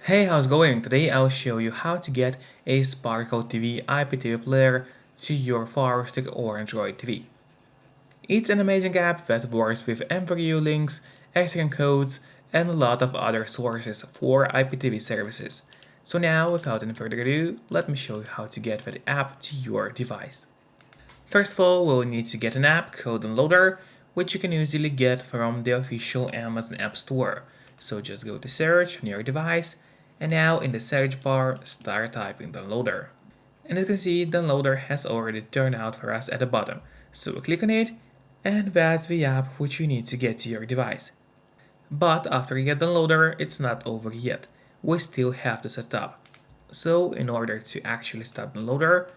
Hey, how's it going? Today I'll show you how to get a SparkleTV IPTV player to your Firestick or Android TV. It's an amazing app that works with MVU links, extra codes, and a lot of other sources for IPTV services. So now, without any further ado, let me show you how to get that app to your device. First of all, we'll need to get an app called Downloader, which you can easily get from the official Amazon App Store. So just go to search on your device, and now in the search bar, start typing Downloader. And as you can see, Downloader has already turned out for us at the bottom. So we click on it, and that's the app which you need to get to your device. But after you get Downloader, it's not over yet. We still have to set up. So in order to actually start Downloader,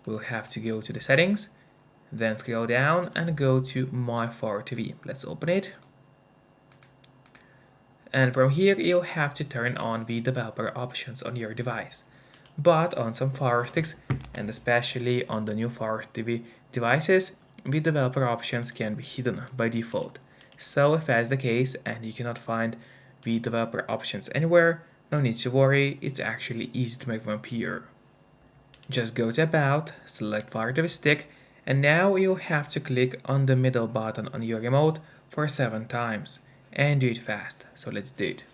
we'll have to go to the settings, then scroll down and go to My Fire TV. Let's open it. And from here, you'll have to turn on the developer options on your device. But on some Fire Sticks, and especially on the new Fire TV devices, the developer options can be hidden by default. So if that's the case and you cannot find the developer options anywhere, no need to worry, it's actually easy to make them appear. Just go to About, select Firestick, and now you'll have to click on the middle button on your remote for 7 times, and do it fast, so let's do it.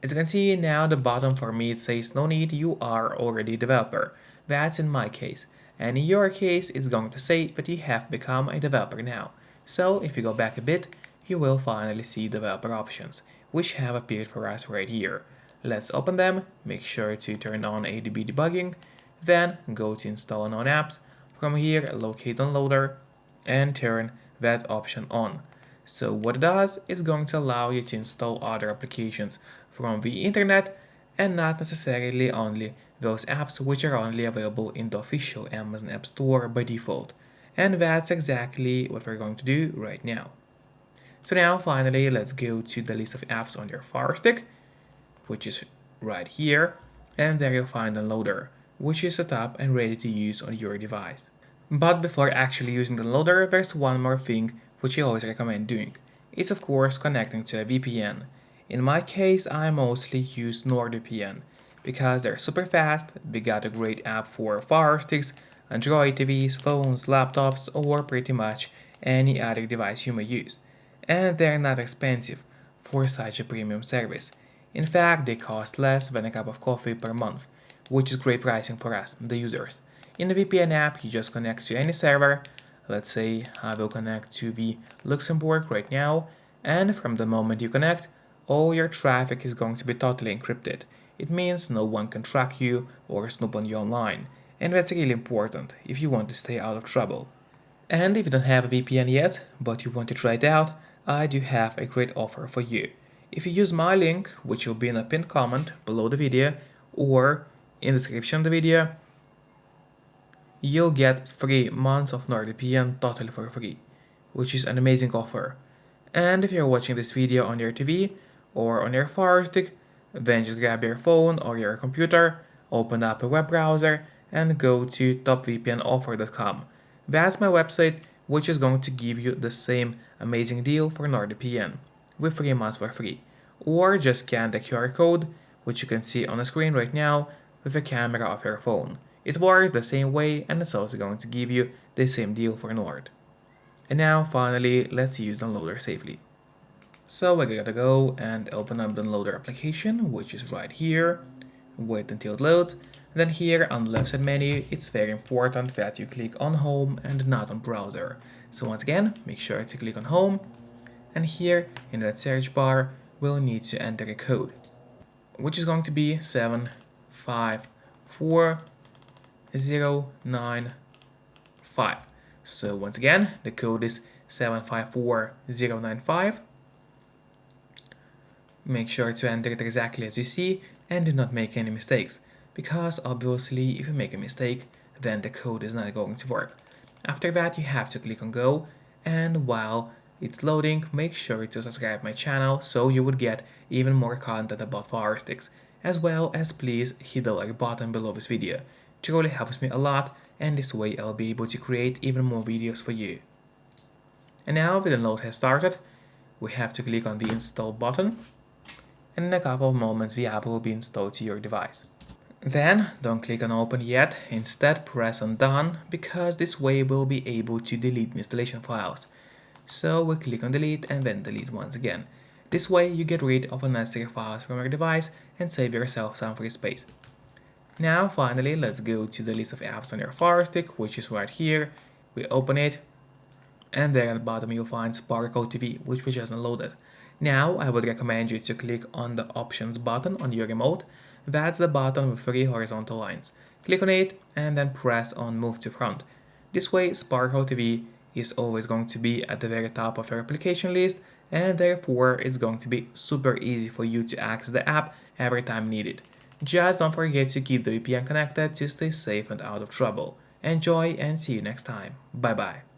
As you can see now the bottom for me it says no need, you are already a developer. That's in my case, and in your case it's going to say that you have become a developer now. So if you go back a bit, you will finally see developer options, which have appeared for us right here. Let's open them, make sure to turn on ADB debugging, then go to install unknown apps. From here locate downloader and turn that option on. So what it does, it's going to allow you to install other applications from the internet and not necessarily only those apps which are only available in the official Amazon App Store by default. And that's exactly what we're going to do right now. So now finally let's go to the list of apps on your Fire Stick, which is right here, and there you'll find Downloader, which is set up and ready to use on your device. But before actually using the loader, there's one more thing which I always recommend doing. It's of course connecting to a VPN. In my case, I mostly use NordVPN because they're super fast, they got a great app for Fire Sticks, Android TVs, phones, laptops, or pretty much any other device you may use. And they're not expensive for such a premium service. In fact, they cost less than a cup of coffee per month, which is great pricing for us, the users. In the VPN app, you just connect to any server. Let's say I will connect to the Luxembourg right now, and from the moment you connect, all your traffic is going to be totally encrypted. It means no one can track you or snoop on you online, and that's really important if you want to stay out of trouble. And if you don't have a VPN yet, but you want to try it out, I do have a great offer for you. If you use my link, which will be in a pinned comment below the video or in the description of the video, you'll get 3 months of NordVPN totally for free, which is an amazing offer. And if you're watching this video on your TV or on your Fire Stick, then just grab your phone or your computer, open up a web browser, and go to topvpnoffer.com. That's my website, which is going to give you the same amazing deal for NordVPN with 3 months for free. Or just scan the QR code, which you can see on the screen right now, with the camera of your phone. It works the same way and it's also going to give you the same deal for Nord. And now finally, let's use Downloader safely. So we're gonna go and open up the Downloader application, which is right here. Wait until it loads. Then here on the left side menu, it's very important that you click on Home and not on Browser. So once again, make sure to click on Home. And here in that search bar, we'll need to enter a code, which is going to be 7540995. So once again, the code is 754095. Make sure to enter it exactly as you see and do not make any mistakes, because obviously if you make a mistake, then the code is not going to work. After that, you have to click on Go, and while it's loading, make sure to subscribe my channel so you would get even more content about Fire Sticks, as well as please hit the like button below this video. It truly helps me a lot, and this way I'll be able to create even more videos for you. And now the download has started, we have to click on the install button, and in a couple of moments the app will be installed to your device. Then, don't click on open yet, instead press on done, because this way we'll be able to delete installation files. So we click on delete and then delete once again. This way you get rid of unnecessary files from your device and save yourself some free space. Now finally, let's go to the list of apps on your Firestick, which is right here. We open it, and there at the bottom you'll find SparkleTV, which we just downloaded. Now I would recommend you to click on the options button on your remote. That's the button with 3 horizontal lines. Click on it and then press on move to front. This way SparkleTV is always going to be at the very top of your application list, and therefore it's going to be super easy for you to access the app every time needed. Just don't forget to keep the VPN connected to stay safe and out of trouble. Enjoy and see you next time. Bye bye.